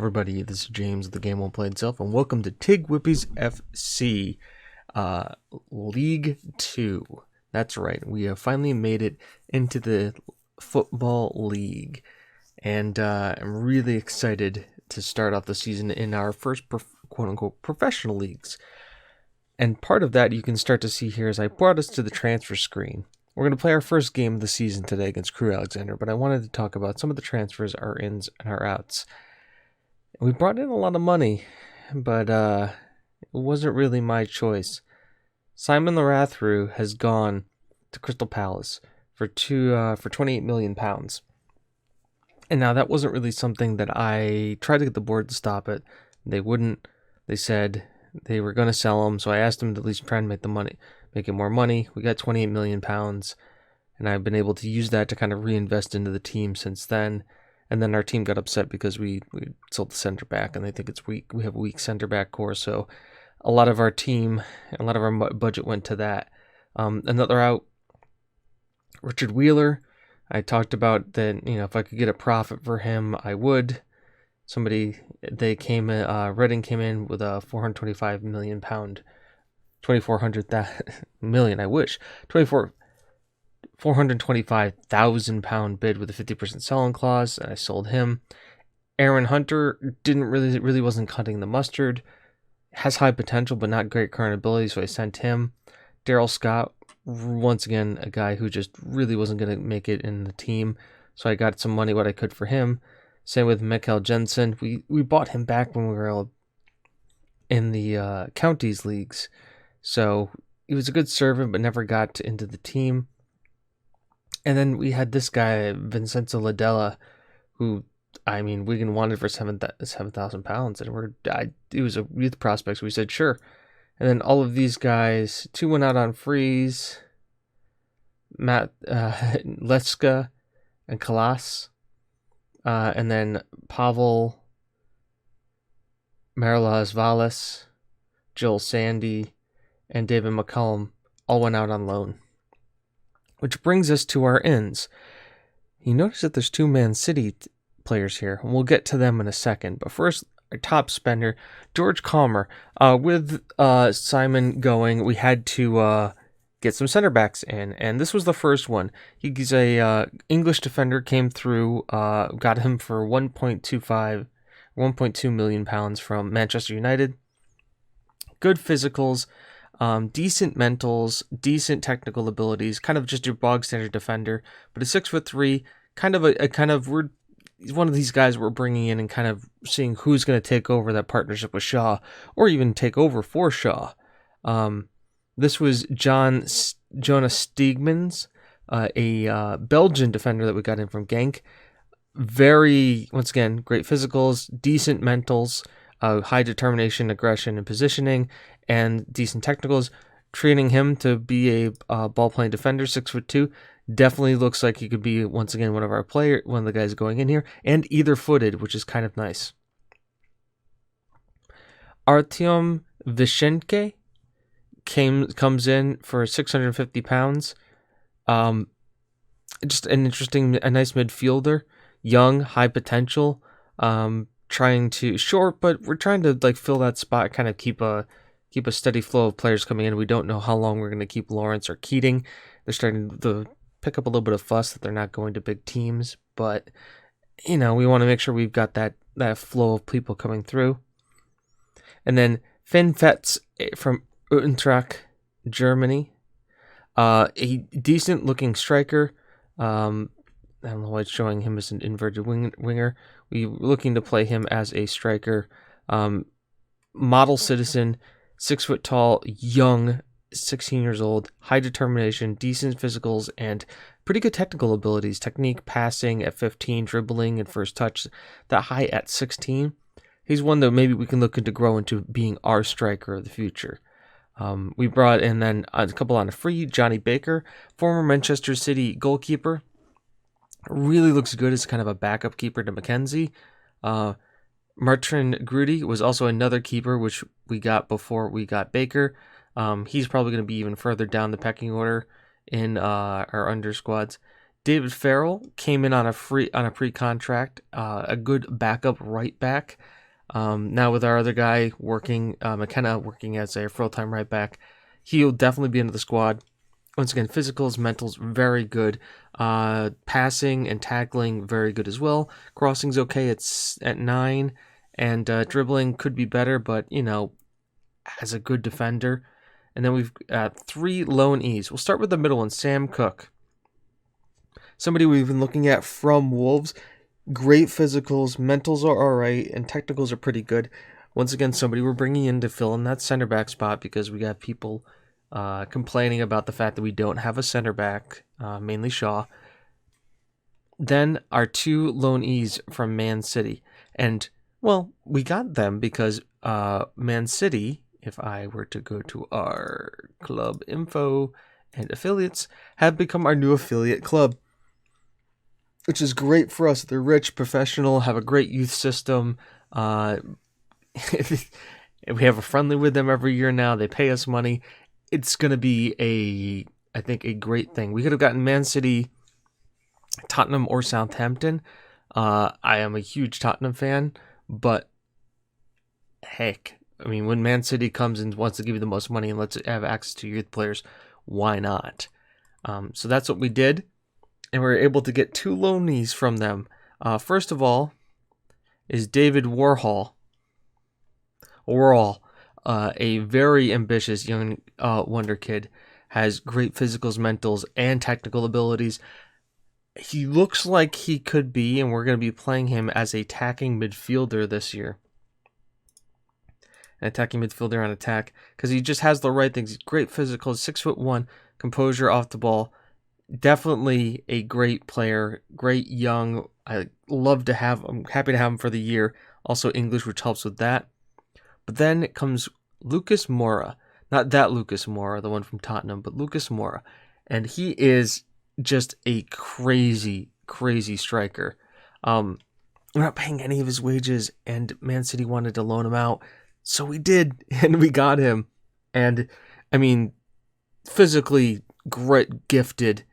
everybody, this is James of the Game Won't Play Itself, and welcome to TGWPIS FC League 2. That's right, we have finally made it into the Football League, and I'm really excited to start off the season in our first quote-unquote professional leagues. And part of that you can start to see here is I brought us to the transfer screen. We're going to play our first game of the season today against Crew Alexander, but I wanted to talk about some of the transfers, our ins and our outs. We brought in a lot of money, but it wasn't really my choice. Simon Larathru has gone to Crystal Palace for 28 million pounds. And now that wasn't really something that I tried to get the board to stop it. They wouldn't. They said they were going to sell him, so I asked them to at least try and make it more money. We got 28 million pounds, and I've been able to use that to kind of reinvest into the team since then. And then our team got upset because we sold the center back, and they think it's weak. We have a weak center back core, so a lot of our team, a lot of our budget went to that. Another out, Richard Wheeler. I talked about that, if I could get a profit for him, I would. Reading came in with a 425 million pound, 2,400 million, I wish, 425,000 pound bid with a 50% selling clause, and I sold him. Aaron Hunter really wasn't cutting the mustard, has high potential but not great current ability, so I sent him. Daryl Scott, once again, a guy who just really wasn't going to make it in the team, so I got some money what I could for him. Same with Mikkel Jensen. We bought him back when we were in the counties leagues, so he was a good servant but never got into the team. And then we had this guy, Vincenzo Ladella, who, Wigan wanted for 7,000 pounds, and it was a youth prospect, so we said sure. And then all of these guys, 2 went out on freeze, Matt Leska and Kalas, and then Pavel Marilas Valles, Joel Sandy, and David McCullum all went out on loan. Which brings us to our ins. You notice that there's 2 Man City players here, and we'll get to them in a second. But first, our top spender, George Calmer. With Simon going, we had to get some center backs in, and this was the first one. He's a English defender, came through, got him for 1.2 million pounds from Manchester United. Good physicals. Decent mentals, decent technical abilities, kind of just your bog standard defender, but a 6'3", he's one of these guys we're bringing in and kind of seeing who's going to take over that partnership with Shaw, or even take over for Shaw. This was Jonas Steegmans, a Belgian defender that we got in from Genk. Once again, great physicals, decent mentals, high determination, aggression, and positioning, and decent technicals. Training him to be a ball-playing defender, 6'2", definitely looks like he could be, once again, one of the guys going in here, and either-footed, which is kind of nice. Artyom Vishenke comes in for 650 pounds. Just a nice midfielder, young, high potential. Short, but we're trying to fill that spot, kind of keep a steady flow of players coming in. We don't know how long we're going to keep Lawrence or Keating. They're starting to pick up a little bit of fuss that they're not going to big teams, but we want to make sure we've got that flow of people coming through. And then Finn Fetz from Utrecht, Germany, a decent looking striker. I don't know why it's showing him as an inverted winger. We're looking to play him as a striker. Model citizen, 6 foot tall, young, 16 years old, high determination, decent physicals, and pretty good technical abilities. Technique, passing at 15, dribbling, and first touch that high at 16. He's one that maybe we can look into grow into being our striker of the future. We brought in then a couple on a free, Johnny Baker, former Manchester City goalkeeper. Really looks good as kind of a backup keeper to Mackenzie. Martin Grudy was also another keeper, which we got before we got Baker. He's probably going to be even further down the pecking order in our under squads. David Farrell came in on a pre-contract, a good backup right back. Now with our other guy working, McKenna working as a full-time right back, he'll definitely be into the squad. Once again, physicals, mentals, very good. Passing and tackling, very good as well. Crossing's okay. It's at 9, and dribbling could be better, but as a good defender. And then we've got 3 lone E's. We'll start with the middle one, Sam Cook. Somebody we've been looking at from Wolves. Great physicals, mentals are all right, and technicals are pretty good. Once again, somebody we're bringing in to fill in that center back spot because we got people complaining about the fact that we don't have a center back, mainly Shaw. Then our 2 lone E's from Man City. And, well, we got them because Man City, if I were to go to our club info and affiliates, have become our new affiliate club, which is great for us. They're rich, professional, have a great youth system. We have a friendly with them every year now. They pay us money. It's going to be I think, a great thing. We could have gotten Man City, Tottenham, or Southampton. I am a huge Tottenham fan, but heck, I mean, when Man City comes and wants to give you the most money and lets it have access to youth players, why not? So that's what we did. And we were able to get 2 loanees from them. First of all is David Warhol, a very ambitious young wonder kid, has great physicals, mentals, and technical abilities. He looks like he could be, and we're going to be playing him as a attacking midfielder this year. An attacking midfielder on attack, because he just has the right things. Great physicals, 6'1", composure off the ball. Definitely a great player, great young. I'm happy to have him for the year. Also English, which helps with that. But then it comes Lucas Moura. Not that Lucas Moura, the one from Tottenham, but Lucas Moura. And he is just a crazy, crazy striker. We're not paying any of his wages, and Man City wanted to loan him out. So we did, and we got him. And, I mean, physically great, gifted.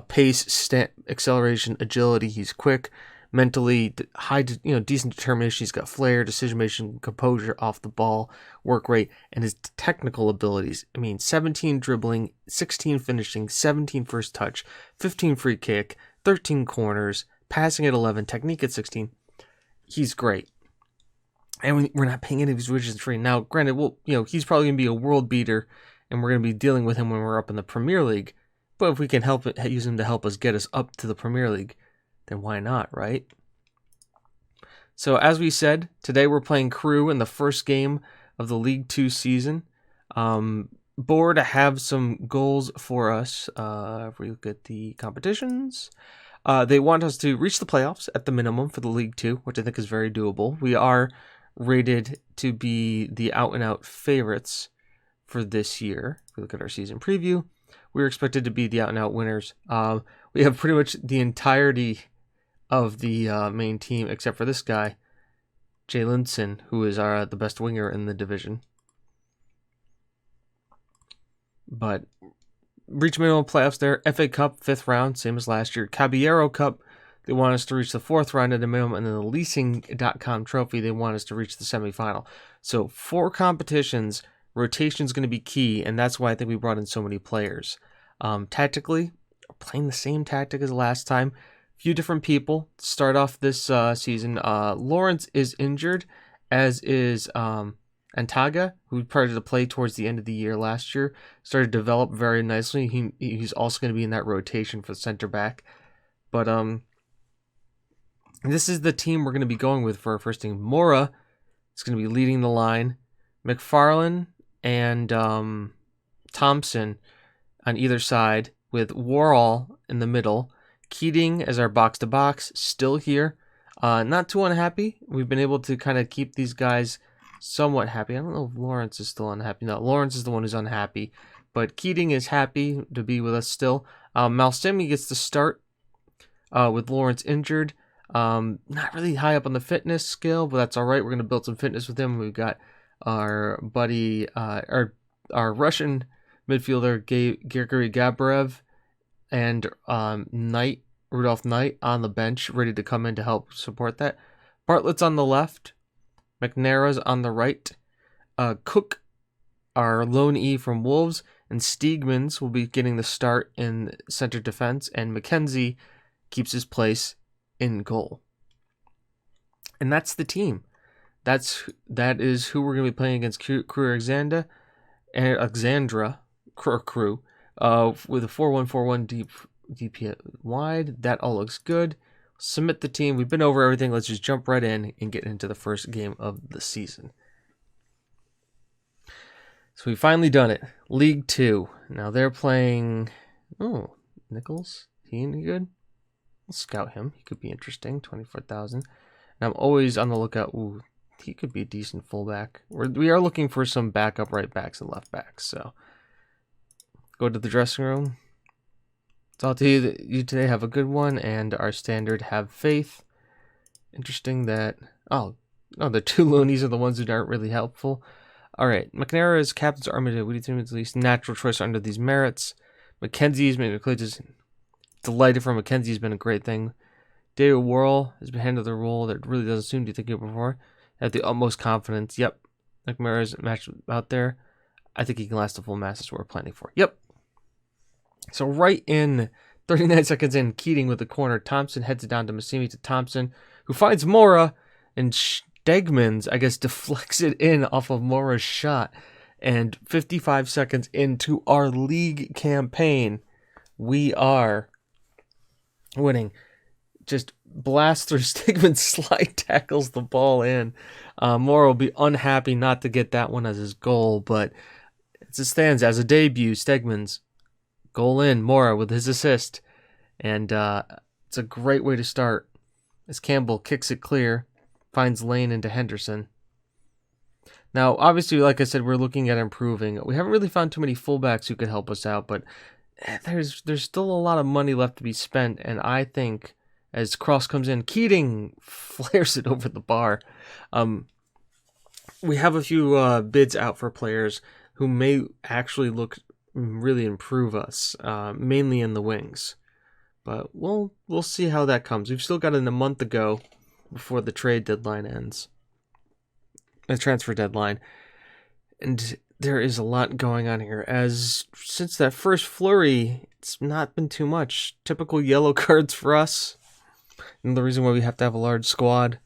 Pace, acceleration, agility. He's quick, mentally high, decent determination. He's got flair, decision making, composure off the ball, work rate, and his technical abilities. I mean, 17 dribbling, 16 finishing, 17 first touch, 15 free kick, 13 corners, passing at 11, technique at 16. He's great. And we're not paying any of his wages free. Now, granted, he's probably going to be a world beater, and we're going to be dealing with him when we're up in the Premier League. But if we can use him to help us get us up to the Premier League, then why not, right? So as we said, today we're playing Crew in the first game of the League 2 season. Bore to have some goals for us. If we look at the competitions, they want us to reach the playoffs at the minimum for the League 2, which I think is very doable. We are rated to be the out-and-out favorites for this year. If we look at our season preview, we were expected to be the out-and-out winners. We have pretty much the entirety of the main team, except for this guy, Jay Lindson, who is the best winger in the division. But reach minimum playoffs there. FA Cup, 5th round, same as last year. Caballero Cup, they want us to reach the 4th round at a minimum. And then the Leasing.com Trophy, they want us to reach the semifinal. So 4 competitions. Rotation is going to be key, and that's why I think we brought in so many players. Tactically, we're playing the same tactic as last time. A few different people to start off this season. Lawrence is injured, as is Antaga, who started to play towards the end of the year last year. Started to develop very nicely. He's also going to be in that rotation for center back. But this is the team we're going to be going with for our first team. Mora is going to be leading the line. McFarlane and Thompson on either side, with Warhol in the middle. Keating as our box-to-box, still here. Not too unhappy. We've been able to kind of keep these guys somewhat happy. I don't know if Lawrence is still unhappy. No, Lawrence is the one who's unhappy. But Keating is happy to be with us still. Malsemi gets the start with Lawrence injured. Not really high up on the fitness scale, but that's all right. We're going to build some fitness with him. We've got our buddy, our Russian midfielder, Grigory Gabarev, and Rudolph Knight on the bench, ready to come in to help support that. Bartlett's on the left. McNara's on the right. Cook, our lone E from Wolves, and Steegmans will be getting the start in center defense, and McKenzie keeps his place in goal. And that's the team. That is who we're going to be playing against Crew Alexandra Crew with a 4-1-4-1 deep wide. That all looks good. Submit the team. We've been over everything. Let's just jump right in and get into the first game of the season. So we've finally done it. League 2. Now they're playing... Oh, Nichols? He any good? We'll scout him. He could be interesting. 24,000. And I'm always on the lookout. Ooh, he could be a decent fullback. We are looking for some backup right backs and left backs. So go to the dressing room. So I'll tell you that you today have a good one, and our standard have faith. Interesting that... Oh, the two loonies are the ones who aren't really helpful. All right, McNara is captain's army. We need to at least natural choice under these merits. McKenzie's been just delighted for McKenzie has been a great thing. David Worrell has been handled the role that really doesn't seem to think of before. Have the utmost confidence. Yep, McNara's match out there. I think he can last the full match. That's what we're planning for. Yep. So right in 39 seconds in, Keating with the corner. Thompson heads it down to Massimi to Thompson, who finds Mora, and Stegmans, I guess, deflects it in off of Mora's shot. And 55 seconds into our league campaign, we are winning. Just blast through Stegmans, slide tackles the ball in. Mora will be unhappy not to get that one as his goal, but it stands as a debut. Stegmans, goal in, Mora with his assist. And it's a great way to start as Campbell kicks it clear, finds lane into Henderson. Now, obviously, like I said, we're looking at improving. We haven't really found too many fullbacks who could help us out, but there's still a lot of money left to be spent, and I think as Cross comes in, Keating flares it over the bar. We have a few bids out for players who may actually really improve us, mainly in the wings. But we'll see how that comes. We've still got a month to go before the trade deadline ends. The transfer deadline. And there is a lot going on here. Since that first flurry, it's not been too much. Typical yellow cards for us. And the reason why we have to have a large squad.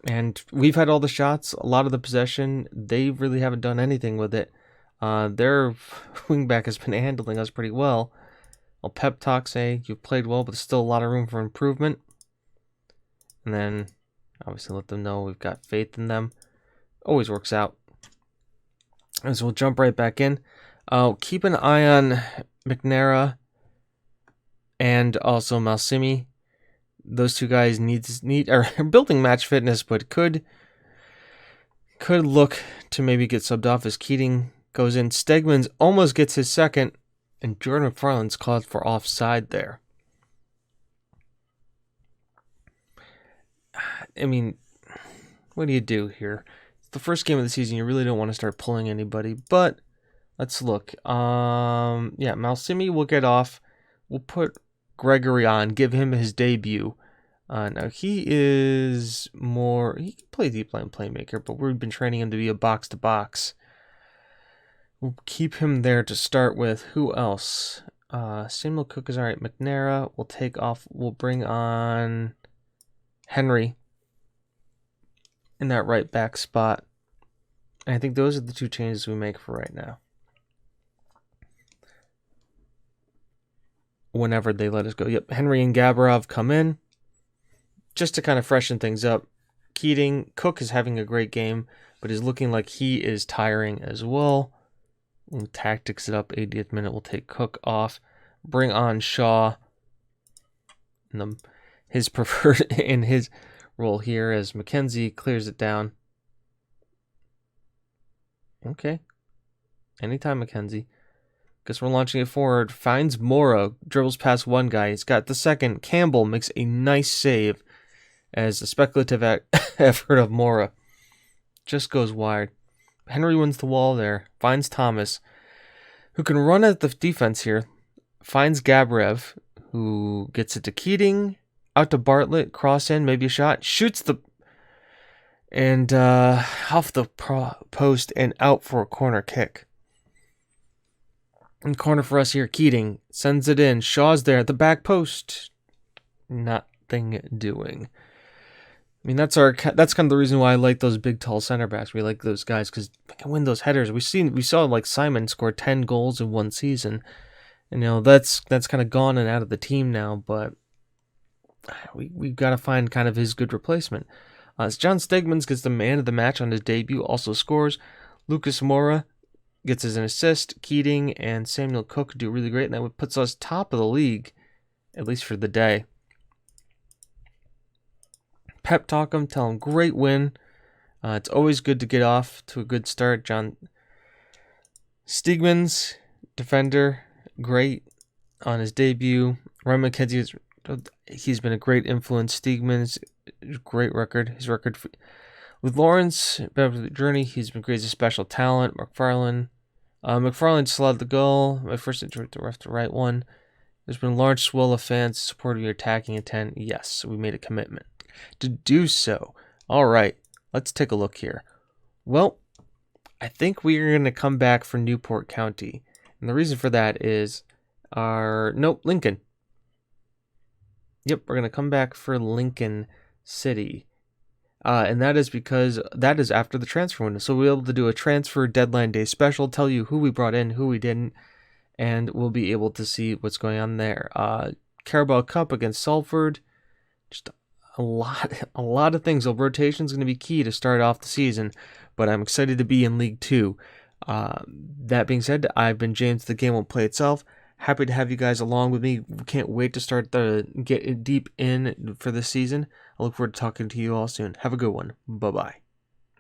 And we've had all the shots, a lot of the possession. They really haven't done anything with it. Their wingback has been handling us pretty well. I'll pep talk, say you've played well, but there's still a lot of room for improvement. And then obviously let them know we've got faith in them. Always works out. And so we'll jump right back in. Keep an eye on McNara and also Malsimi. Those two guys are building match fitness, but could look to maybe get subbed off as Keating goes in. Stegmans almost gets his second, and Jordan McFarland's called for offside there. I mean, what do you do here? It's the first game of the season. You really don't want to start pulling anybody, but let's look. Yeah, Malsimi will get off. We'll put Gregory on, give him his debut. Now he can play deep line playmaker, but we've been training him to be a box-to-box. We'll keep him there to start with. Who else? Samuel Cook is all right. McNara will take off. We'll bring on Henry in that right back spot. And I think those are the two changes we make for right now. Whenever they let us go. Yep, Henry and Gabarov come in just to kind of freshen things up. Cook is having a great game, but is looking like he is tiring as well. We'll tactics it up. 80th minute, we'll take Cook off. Bring on Shaw. His preferred in his role here as McKenzie clears it down. Okay. Anytime, McKenzie. Guess we're launching it forward. Finds Mora. Dribbles past one guy. He's got the second. Campbell makes a nice save as a speculative effort of Mora just goes wide. Henry wins the wall there. Finds Thomas, who can run at the defense here. finds Gabrev, who gets it to Keating, out to Bartlett, cross in, maybe a shot, shoots and off the post and out for a corner kick. In corner for us here, Keating sends it in. Shaw's there at the back post. Nothing doing. I mean, that's kind of the reason why I like those big, tall center backs. We like those guys because they can win those headers. We saw like Simon score 10 goals in one season, and that's kind of gone and out of the team now. But we've got to find kind of his good replacement. John Stegmans gets the man of the match on his debut. Also scores. Lucas Moura gets his an assist. Keating and Samuel Cook do really great, and that puts us top of the league, at least for the day. Pep talk him, tell him great win. It's always good to get off to a good start. John Stegmans, defender, great on his debut. Ryan McKenzie, he's been a great influence. Stegmans, great record. His record with Lawrence, the journey, he's been great as a special talent. McFarlane slotted the goal. My first interest, the ref, the right one. There's been a large swell of fans supporting your attacking intent. Yes, we made a commitment to do so. All right, let's take a look here. Well, I think we are going to come back for Newport County. And the reason for that is Lincoln. Yep, we're going to come back for Lincoln City. And that is because that is after the transfer window. So we'll be able to do a transfer deadline day special, tell you who we brought in, who we didn't, and we'll be able to see what's going on there. Carabao Cup against Salford. Just a lot of things. The rotation is going to be key to start off the season, but I'm excited to be in League 2. That being said, I've been James. The game won't play itself. Happy to have you guys along with me. Can't wait to get deep in for this season. I look forward to talking to you all soon. Have a good one. Bye-bye.